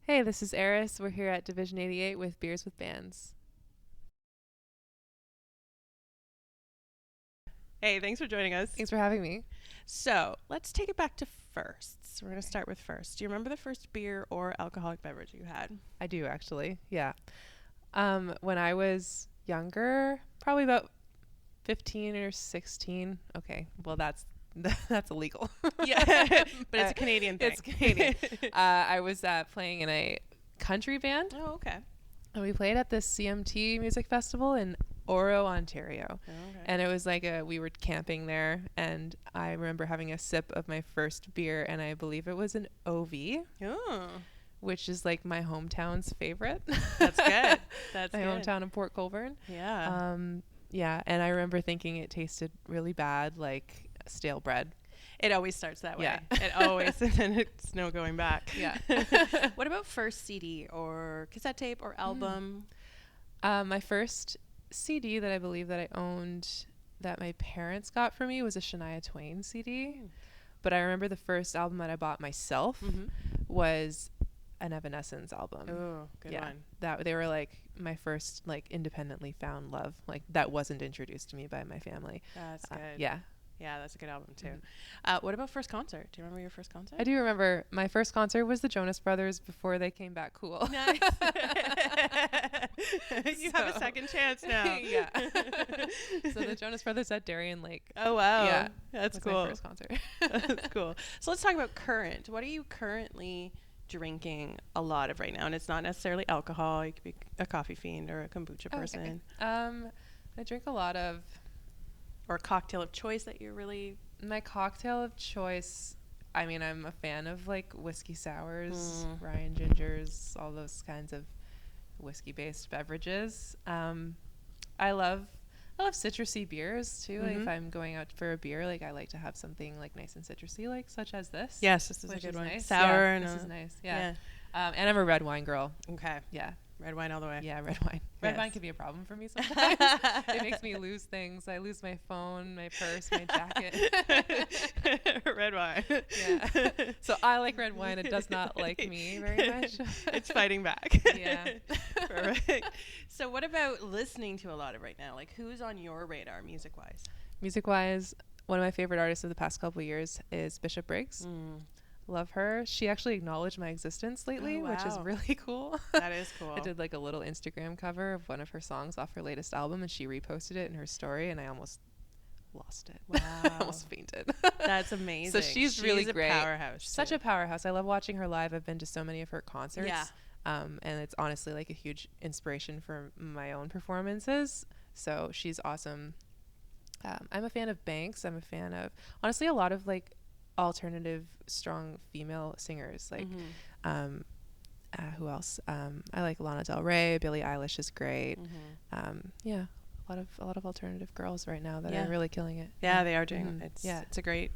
Hey, this is Aarys. We're here at Division 88 with Beers with Bands. Hey, thanks for joining us. Thanks for having me. So let's take it back to firsts. We're going to start with first. Do you remember the first beer or alcoholic beverage you had? I do actually. Yeah. When I was younger, probably about 15 or 16. Okay. Well, that's that's illegal. Yeah, but it's a Canadian thing. It's Canadian. I was playing in a country band, Oh, okay. and we played at the CMT Music Festival in Oro, Ontario. Oh, okay. And it was like we were camping there, and I remember having a sip of my first beer, and I believe it was an OV, Oh, which is like my hometown's favorite. that's good. That's my good. hometown in Port Colborne. Yeah. Yeah, and I remember thinking it tasted really bad, like stale bread. It always starts that way. Yeah. It always, and then it's no going back. Yeah. What about first CD or cassette tape or album? My first CD that I believe that I owned that my parents got for me was a Shania Twain CD. But I remember the first album that I bought myself was an Evanescence album. Oh, good one. That they were like my first like independently found love, like that wasn't introduced to me by my family. That's good. Yeah. Yeah, that's a good album too. What about first concert? Do you remember your first concert? I do remember my first concert was the Jonas Brothers before they came back cool. Nice. You have a second chance now. Yeah. So the Jonas Brothers at Darien Lake. Oh wow. Yeah. That's was cool. my first concert. That's cool. So let's talk about current. What are you currently drinking a lot of right now? And it's not necessarily alcohol. You could be a coffee fiend or a kombucha person. I drink a lot of Or a cocktail of choice that you're really... my cocktail of choice. I mean, I'm a fan of like whiskey sours, Ryan gingers, all those kinds of whiskey-based beverages. I love citrusy beers too. Like if I'm going out for a beer, like I like to have something like nice and citrusy, like such as this. Yes, this is a which good one. nice. Sour Yeah, and this is nice. Yeah. And I'm a red wine girl. Okay. Yeah. Red wine all the way. Yeah, red wine. Red Yes. wine can be a problem for me sometimes. It makes me lose things. I lose my phone, my purse, my jacket. Red wine. Yeah. So I like red wine. It does not like me very much. It's fighting back. Yeah. Perfect. So what about listening to a lot of right now? Like who's on your radar music-wise? Music-wise, one of my favorite artists of the past couple of years is Bishop Briggs. Love her. She actually acknowledged my existence lately, which is wow. really cool. That is cool. I did like a little Instagram cover of one of her songs off her latest album, and she reposted it in her story, and I almost lost it. Wow. I almost fainted. That's amazing. So she's really a great. Powerhouse. Such a powerhouse. I love watching her live. I've been to so many of her concerts. Yeah. And it's honestly like a huge inspiration for my own performances. So she's awesome. I'm a fan of Banks. I'm a fan of honestly a lot of like alternative strong female singers. Like who else? I like Lana Del Rey. Billie Eilish is great. Yeah. A lot of alternative girls right now that are really killing it. Yeah, they are doing it. It's a great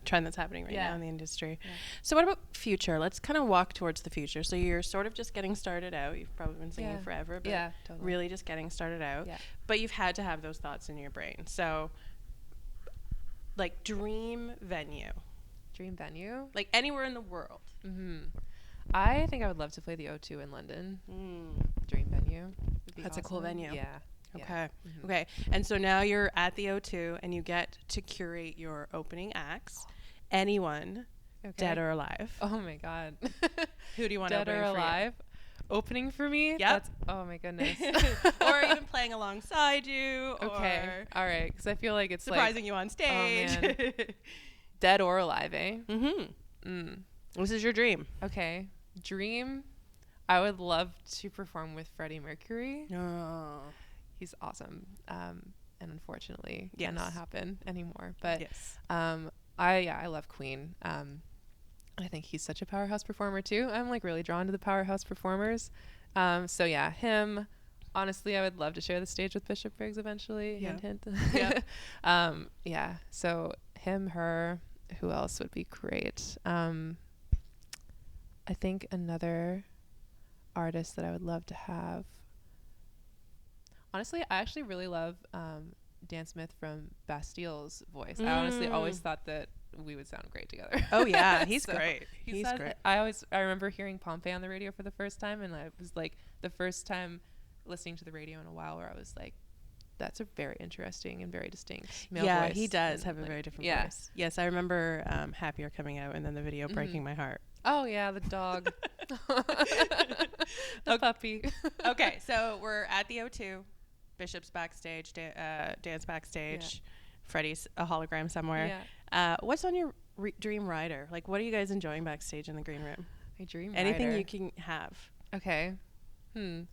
trend that's happening right now in the industry. So what about future? Let's kind of walk towards the future. So you're sort of just getting started out. You've probably been singing forever, but totally. really just getting started out. Yeah. But you've had to have those thoughts in your brain. So like dream venue. Dream venue? Like anywhere in the world. I think I would love to play the O2 in London. Dream venue. That's a cool venue. Yeah. Okay. Okay. And so now you're at the O2 and you get to curate your opening acts. Anyone, dead or alive. Oh my God. Who do you want dead opening or for you? alive? Opening for me? Yep. That's, oh my goodness. Or even playing alongside you. Okay. Or All right. Because I feel like it's surprising you on stage. Oh, man. Dead or alive, eh? This is your dream. Okay. Dream. I would love to perform with Freddie Mercury. Oh. He's awesome. And unfortunately cannot happen anymore. But I love Queen. I think he's such a powerhouse performer too. I'm like really drawn to the powerhouse performers. So yeah, him. Honestly, I would love to share the stage with Bishop Briggs eventually. Hint, hint. Yeah. So him, her. Who else would be great? I think another artist that I would love to have. Honestly, I actually really love Dan Smith from Bastille's voice. I honestly always thought that we would sound great together. Oh yeah, he's great. He's great. I remember hearing Pompey on the radio for the first time, and I was like the first time listening to the radio in a while where I was like, that's a very interesting and very distinct male voice. He does have a very different voice. Yes, I remember Happier coming out and then the video breaking my heart. Oh yeah, the dog. The puppy. Okay, so we're at the O2. Bishop's backstage, Dan's backstage. Yeah. Freddie's a hologram somewhere. Yeah. What's on your dream rider? Like, what are you guys enjoying backstage in the green room? My dream Anything rider. you can have. Okay. I'm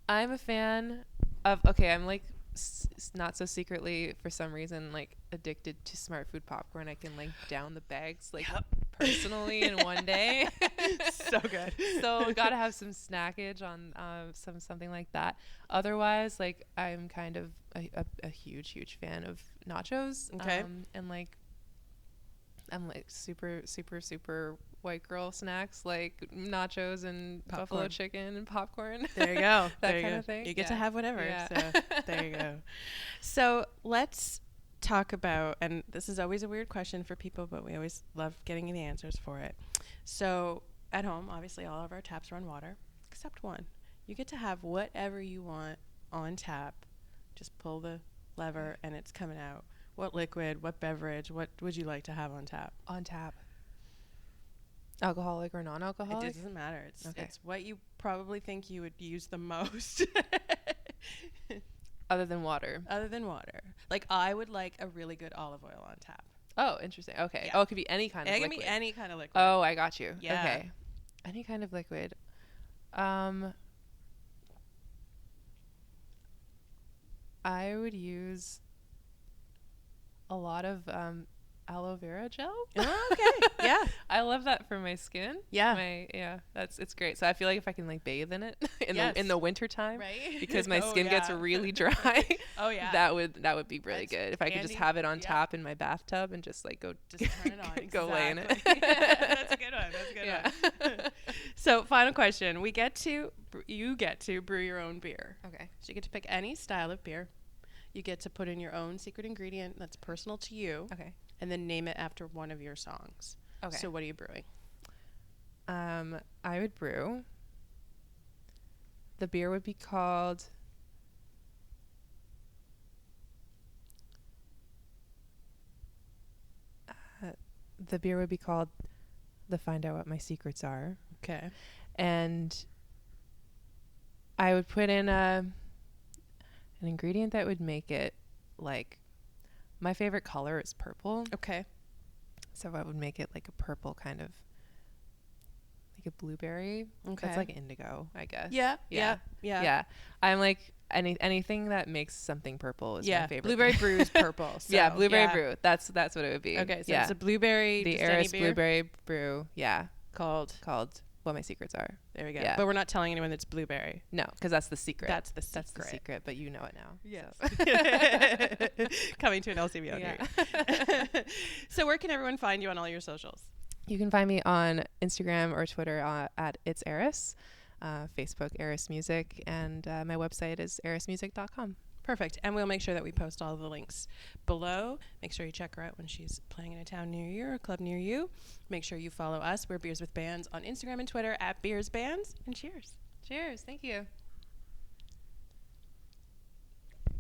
a fan of, I'm like not so secretly for some reason like addicted to Smart Food popcorn. I can like down the bags like personally in one day. So good. So gotta have some snackage on something like that. Otherwise, like I'm kind of a huge fan of nachos. Okay. And like I'm like super white girl snacks like nachos and popcorn. Buffalo chicken and popcorn. There you go. That kind of thing. You get to have whatever. Yeah. So there you go. So let's talk about, and this is always a weird question for people, but we always love getting the answers for it. So at home, obviously all of our taps run water, except one. You get to have whatever you want on tap. Just pull the lever and it's coming out. What liquid, what beverage, what would you like to have on tap? On tap. Alcoholic or non-alcoholic? It doesn't matter. It's what you probably think you would use the most. Other than water. Like I would like a really good olive oil on tap. Oh, interesting. Okay. Yeah. Oh, it could be any kind of liquid. It can be any kind of liquid. Oh, I got you. Yeah. Okay. Any kind of liquid. I would use a lot of aloe vera gel. Oh, okay. Yeah. I love that for my skin. Yeah. It's great. So I feel like if I can like bathe in it in the winter time, right? Because my skin gets really dry. Oh yeah. That would be really good if I could just have it on tap in my bathtub and just like go just turn it on. Go lay in it. That's a good one. So final question. You get to brew your own beer. Okay. So you get to pick any style of beer. You get to put in your own secret ingredient that's personal to you. Okay. And then name it after one of your songs. Okay. So what are you brewing? I would brew. The beer would be called The Find Out What My Secrets Are. Okay. And I would put in an ingredient that would make it like, my favorite color is purple. Okay. So I would make it like a purple kind of, like a blueberry. Okay. That's like indigo, I guess. Yeah. I'm like anything that makes something purple is my favorite. Blueberry brew is purple. So yeah, blueberry brew. That's what it would be. Okay, so it's a blueberry. The Aarys blueberry brew. Yeah. Called What My Secrets Are. There we go. Yeah. But we're not telling anyone it's blueberry. No, because that's the secret. That's the secret, but you know it now. Yes. So. Coming to an LCBO. Yeah. So where can everyone find you on all your socials? You can find me on Instagram or Twitter at It's Aarys, Facebook Aarys Music, and my website is aarysmusic.com. Perfect. And we'll make sure that we post all of the links below. Make sure you check her out when she's playing in a town near you or a club near you. Make sure you follow us. We're Beers with Bands on Instagram and Twitter at Beers Bands. And cheers. Cheers. Thank you.